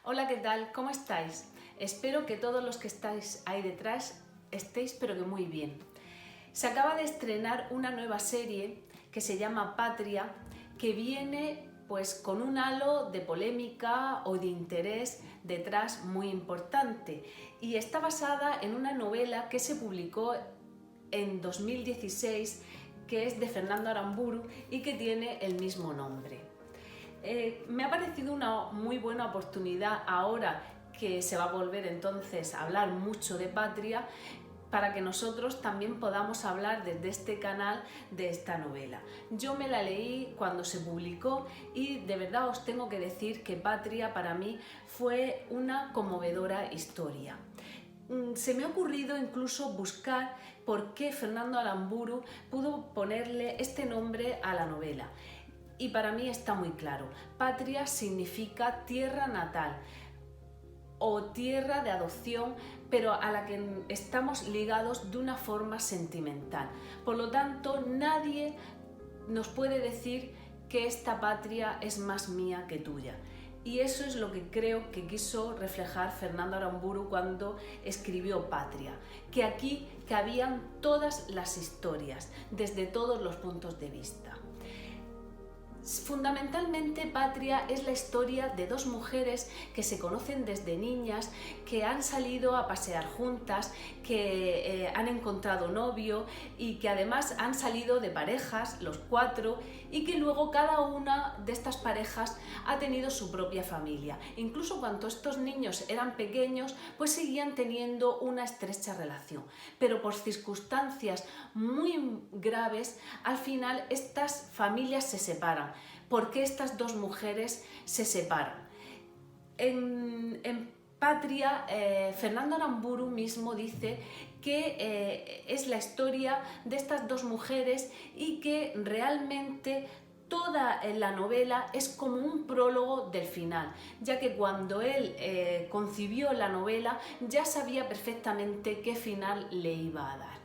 Hola, ¿qué tal? ¿Cómo estáis? Espero que todos los que estáis ahí detrás estéis pero que muy bien. Se acaba de estrenar una nueva serie que se llama Patria, que viene pues con un halo de polémica o de interés detrás muy importante y está basada en una novela que se publicó en 2016 que es de Fernando Aramburu y que tiene el mismo nombre. Me ha parecido una muy buena oportunidad ahora que se va a volver entonces a hablar mucho de Patria para que nosotros también podamos hablar desde este canal de esta novela. Yo me la leí cuando se publicó y de verdad os tengo que decir que Patria para mí fue una conmovedora historia. Se me ha ocurrido incluso buscar por qué Fernando Aramburu pudo ponerle este nombre a la novela. Y para mí está muy claro. Patria significa tierra natal o tierra de adopción, pero a la que estamos ligados de una forma sentimental. Por lo tanto, nadie nos puede decir que esta patria es más mía que tuya. Y eso es lo que creo que quiso reflejar Fernando Aramburu cuando escribió Patria, que aquí cabían todas las historias, desde todos los puntos de vista. Fundamentalmente Patria es la historia de dos mujeres que se conocen desde niñas, que han salido a pasear juntas, que han encontrado novio y que además han salido de parejas, los cuatro, y que luego cada una de estas parejas ha tenido su propia familia. Incluso cuando estos niños eran pequeños, pues seguían teniendo una estrecha relación. Pero por circunstancias muy graves, al final estas familias se separan. ¿Por qué estas dos mujeres se separan? En Patria, Fernando Aramburu mismo dice que es la historia de estas dos mujeres y que realmente toda la novela es como un prólogo del final, ya que cuando él concibió la novela ya sabía perfectamente qué final le iba a dar.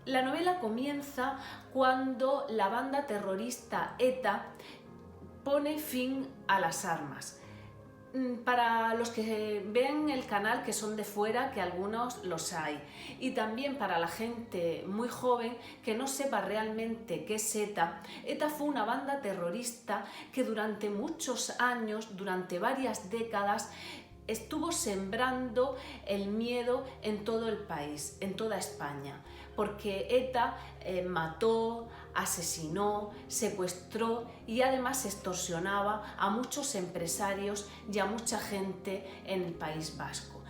La novela comienza cuando la banda terrorista ETA pone fin a las armas. Para los que ven el canal, que son de fuera, que algunos los hay, y también para la gente muy joven que no sepa realmente qué es ETA, ETA fue una banda terrorista que durante muchos años, durante varias décadas, estuvo sembrando el miedo en todo el país, en toda España, porque ETA mató, asesinó, secuestró y además extorsionaba a muchos empresarios y a mucha gente en el País Vasco.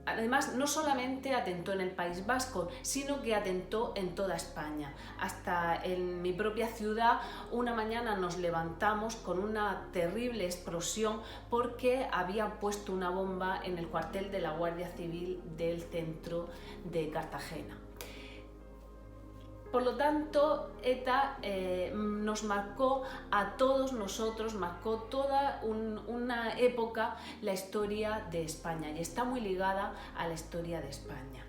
Además, no solamente atentó en el País Vasco, sino que atentó en toda España. Hasta en mi propia ciudad, una mañana nos levantamos con una terrible explosión porque habían puesto una bomba en el cuartel de la Guardia Civil del centro de Cartagena. Por lo tanto, ETA nos marcó a todos nosotros, marcó toda una época la historia de España y está muy ligada a la historia de España.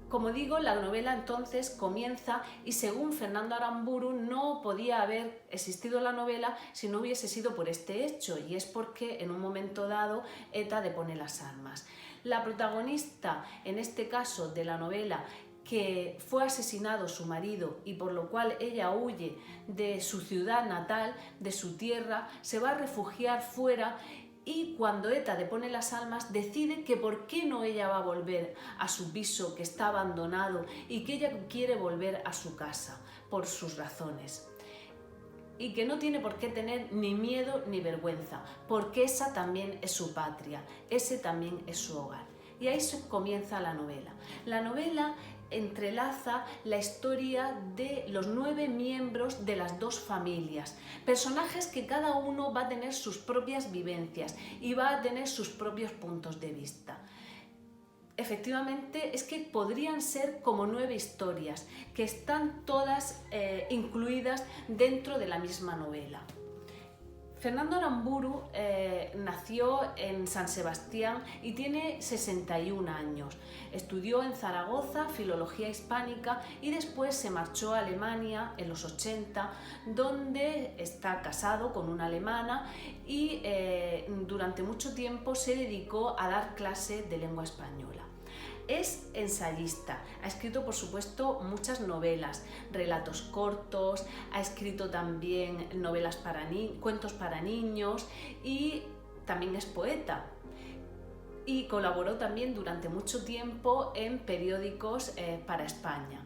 Como digo, la novela entonces comienza y según Fernando Aramburu no podía haber existido la novela si no hubiese sido por este hecho, y es porque en un momento dado ETA depone las armas. La protagonista, en este caso de la novela, que fue asesinado su marido y por lo cual ella huye de su ciudad natal, de su tierra, se va a refugiar fuera y cuando ETA depone las armas decide que por qué no ella va a volver a su piso que está abandonado y que ella quiere volver a su casa por sus razones. Y que no tiene por qué tener ni miedo ni vergüenza, porque esa también es su patria, ese también es su hogar. Y ahí comienza la novela. La novela entrelaza la historia de los 9 miembros de las dos familias, personajes que cada uno va a tener sus propias vivencias y va a tener sus propios puntos de vista. Efectivamente, es que podrían ser como 9 historias que están todas incluidas dentro de la misma novela. Fernando Aramburu nació nació en San Sebastián y tiene 61 años. Estudió en Zaragoza Filología Hispánica y después se marchó a Alemania en los 80, donde está casado con una alemana y durante mucho tiempo se dedicó a dar clase de lengua española. Es ensayista, ha escrito por supuesto muchas novelas, relatos cortos, ha escrito también novelas cuentos para niños y también es poeta. Y colaboró también durante mucho tiempo en periódicos para España.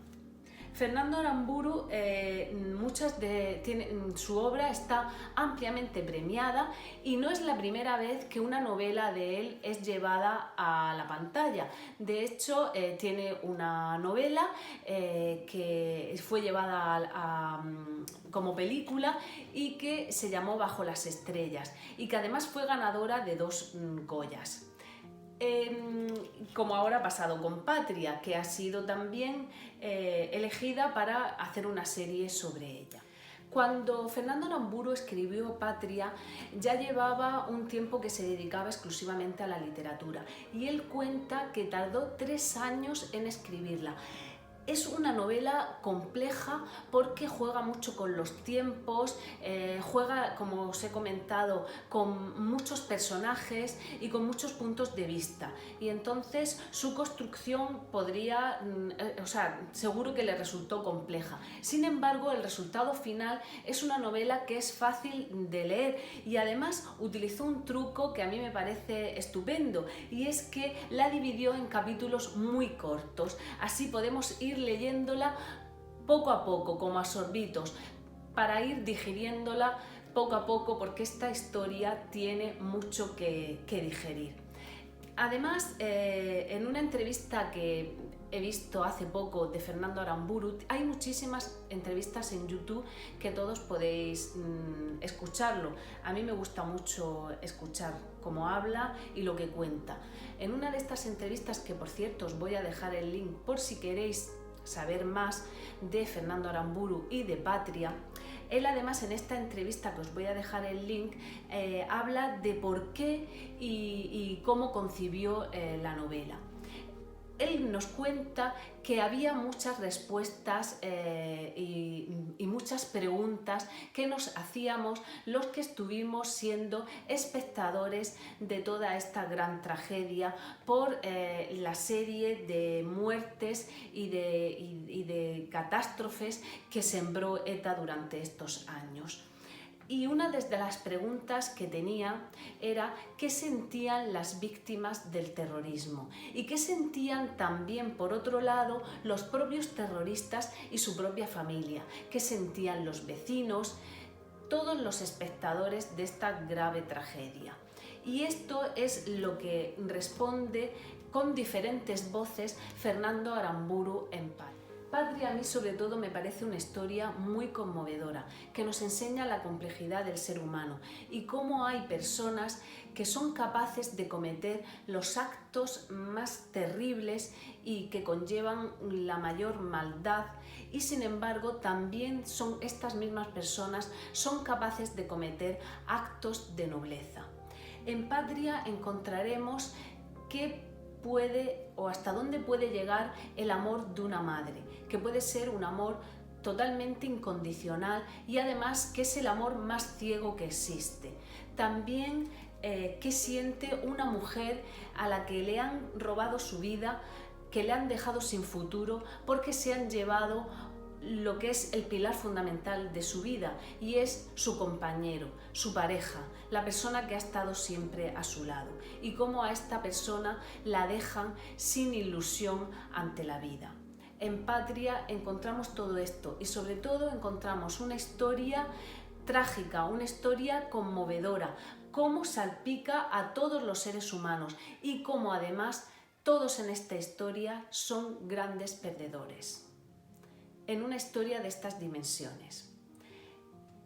Fernando Aramburu, su obra está ampliamente premiada y no es la primera vez que una novela de él es llevada a la pantalla. De hecho, tiene una novela que fue llevada como película y que se llamó Bajo las estrellas y que además fue ganadora de 2 Goyas. Como ahora ha pasado con Patria, que ha sido también elegida para hacer una serie sobre ella. Cuando Fernando Aramburu escribió Patria, ya llevaba un tiempo que se dedicaba exclusivamente a la literatura y él cuenta que tardó 3 años en escribirla. Es una novela compleja porque juega mucho con los tiempos, juega, como os he comentado, con muchos personajes y con muchos puntos de vista. Y entonces su construcción seguro que le resultó compleja. Sin embargo, el resultado final es una novela que es fácil de leer y además utilizó un truco que a mí me parece estupendo y es que la dividió en capítulos muy cortos. Así podemos ir leyéndola poco a poco, como a sorbitos, para ir digiriéndola poco a poco, porque esta historia tiene mucho que digerir. Además, en una entrevista que he visto hace poco de Fernando Aramburu, hay muchísimas entrevistas en YouTube que todos podéis escucharlo. A mí me gusta mucho escuchar cómo habla y lo que cuenta. En una de estas entrevistas, que por cierto os voy a dejar el link por si queréis saber más de Fernando Aramburu y de Patria, él además en esta entrevista, que os voy a dejar el link, habla de por qué y cómo concibió la novela. Él nos cuenta que había muchas respuestas y muchas preguntas que nos hacíamos los que estuvimos siendo espectadores de toda esta gran tragedia por la serie de muertes y de catástrofes que sembró ETA durante estos años. Y una de las preguntas que tenía era qué sentían las víctimas del terrorismo y qué sentían también, por otro lado, los propios terroristas y su propia familia, qué sentían los vecinos, todos los espectadores de esta grave tragedia. Y esto es lo que responde con diferentes voces Fernando Aramburu en Patria. Patria a mí sobre todo me parece una historia muy conmovedora, que nos enseña la complejidad del ser humano y cómo hay personas que son capaces de cometer los actos más terribles y que conllevan la mayor maldad, y sin embargo también estas mismas personas son capaces de cometer actos de nobleza. En Patria encontraremos qué puede o hasta dónde puede llegar el amor de una madre, que puede ser un amor totalmente incondicional y además que es el amor más ciego que existe. También qué siente una mujer a la que le han robado su vida, que le han dejado sin futuro porque se han llevado lo que es el pilar fundamental de su vida, y es su compañero, su pareja, la persona que ha estado siempre a su lado, y cómo a esta persona la dejan sin ilusión ante la vida. En Patria encontramos todo esto y sobre todo encontramos una historia trágica, una historia conmovedora, cómo salpica a todos los seres humanos y cómo además todos en esta historia son grandes perdedores. En una historia de estas dimensiones.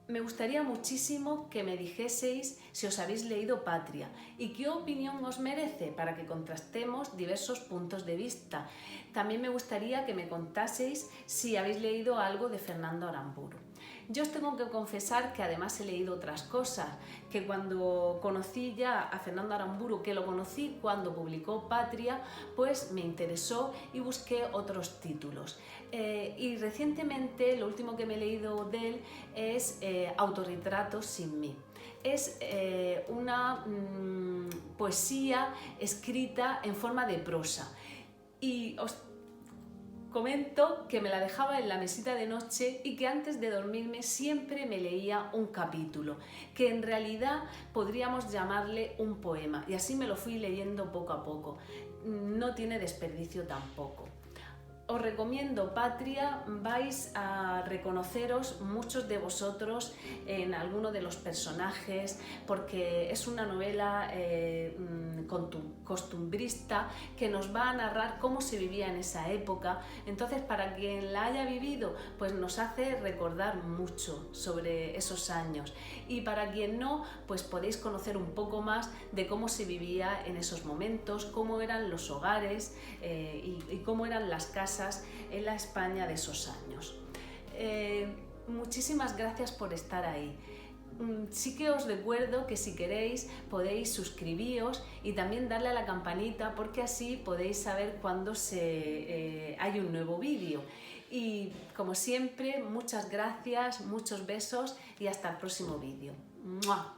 Me gustaría muchísimo que me dijeseis si os habéis leído Patria y qué opinión os merece, para que contrastemos diversos puntos de vista. También me gustaría que me contaseis si habéis leído algo de Fernando Aramburu. Yo os tengo que confesar que además he leído otras cosas, que cuando conocí ya a Fernando Aramburu, que lo conocí cuando publicó Patria, pues me interesó y busqué otros títulos. Y recientemente lo último que me he leído de él es Autorretratos sin mí. Es una poesía escrita en forma de prosa. Y os comento que me la dejaba en la mesita de noche y que antes de dormirme siempre me leía un capítulo, que en realidad podríamos llamarle un poema, y así me lo fui leyendo poco a poco. No tiene desperdicio tampoco. Os recomiendo Patria, vais a reconoceros muchos de vosotros en alguno de los personajes, porque es una novela costumbrista que nos va a narrar cómo se vivía en esa época. Entonces, para quien la haya vivido, pues nos hace recordar mucho sobre esos años, y para quien no, pues podéis conocer un poco más de cómo se vivía en esos momentos, cómo eran los hogares y cómo eran las casas en la España de esos años. Muchísimas gracias por estar ahí. Sí que os recuerdo que si queréis podéis suscribiros y también darle a la campanita, porque así podéis saber cuando hay un nuevo vídeo. Y como siempre, muchas gracias, muchos besos y hasta el próximo vídeo. ¡Mua!